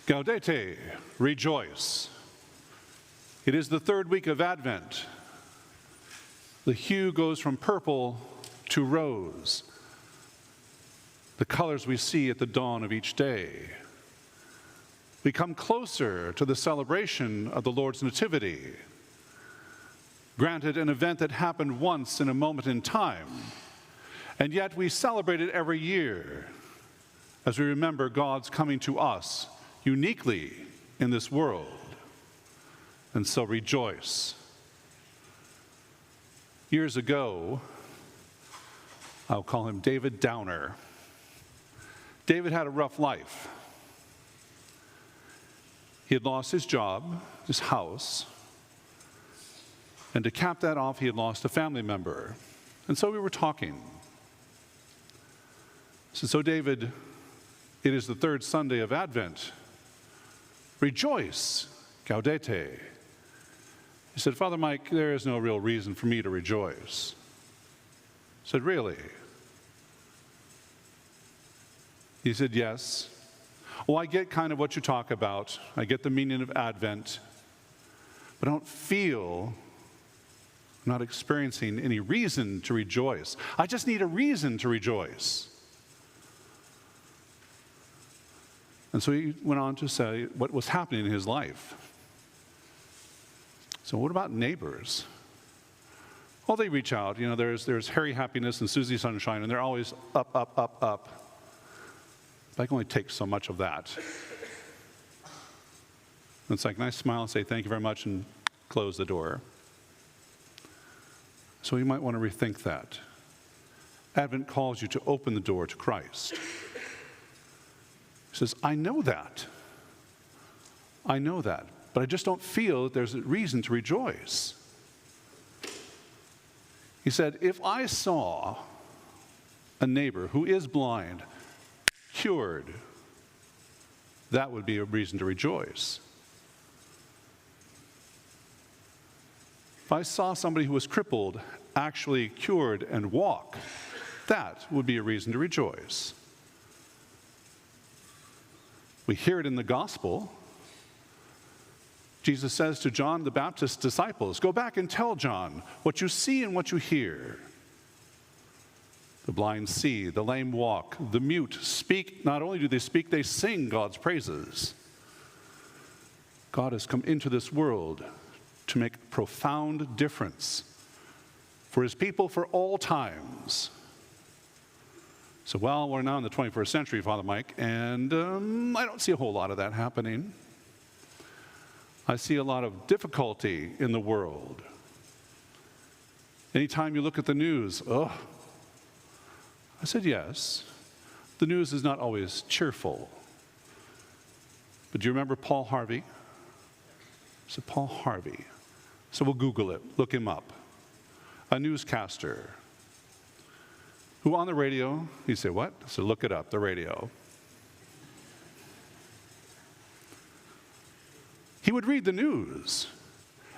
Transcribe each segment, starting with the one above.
Gaudete, rejoice. It is the third week of Advent. The hue goes from purple to rose, the colors we see at the dawn of each day. We come closer to the celebration of the Lord's Nativity. Granted, an event that happened once in a moment in time, and yet we celebrate it every year as we remember God's coming to us uniquely in this world. And so rejoice. Years ago, I'll call him David Downer. David had a rough life. He had lost his job, his house, and to cap that off, he had lost a family member. And so we were talking. I said, so David, it is the third Sunday of Advent. Rejoice, gaudete. He said, Father Mike, there is no real reason for me to rejoice. I said, really? He said, yes. Well, I get kind of what you talk about. I get the meaning of Advent, but I don't feel, I'm not experiencing any reason to rejoice. I just need a reason to rejoice. And so he went on to say what was happening in his life. So what about neighbors? Well, they reach out. You know, there's Harry Happiness and Susie Sunshine, and they're always up, up, up, up. But I can only take so much of that. And it's like, nice smile and say thank you very much and close the door. So you might want to rethink that. Advent calls you to open the door to Christ. He says, I know that. I know that. But I just don't feel that there's a reason to rejoice. He said, if I saw a neighbor who is blind cured, that would be a reason to rejoice. If I saw somebody who was crippled actually cured and walk, that would be a reason to rejoice. We hear it in the gospel. Jesus says to John the Baptist's disciples, go back and tell John what you see and what you hear. The blind see, the lame walk, the mute speak. Not only do they speak, they sing God's praises. God has come into this world to make a profound difference for his people for all times. So, well, we're now in the 21st century, Father Mike, and I don't see a whole lot of that happening. I see a lot of difficulty in the world. Anytime you look at the news, I said, yes, the news is not always cheerful. But do you remember Paul Harvey? I said, Paul Harvey. So we'll Google it, look him up. A newscaster who on the radio, you say, what? So look it up, the radio. He would read the news,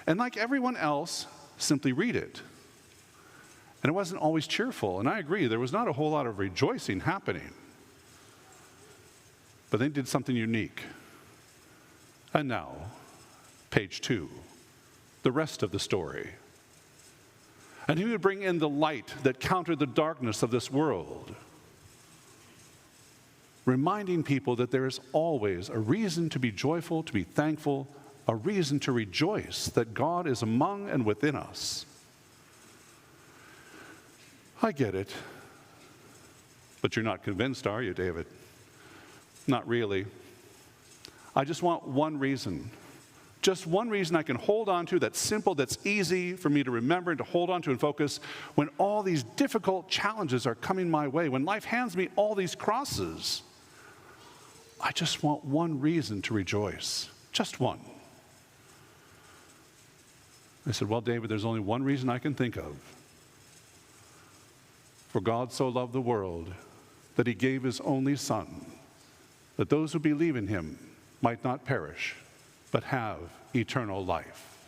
and like everyone else, simply read it. And it wasn't always cheerful, and I agree, there was not a whole lot of rejoicing happening. But they did something unique. And now, page 2, the rest of the story. And he would bring in the light that countered the darkness of this world, reminding people that there is always a reason to be joyful, to be thankful, a reason to rejoice that God is among and within us. I get it. But you're not convinced, are you, David? Not really. I just want one reason. Just one reason I can hold on to that's simple, that's easy for me to remember and to hold on to and focus when all these difficult challenges are coming my way, when life hands me all these crosses. I just want one reason to rejoice. Just one. I said, well, David, there's only one reason I can think of. For God so loved the world that he gave his only Son, that those who believe in him might not perish, but have eternal life.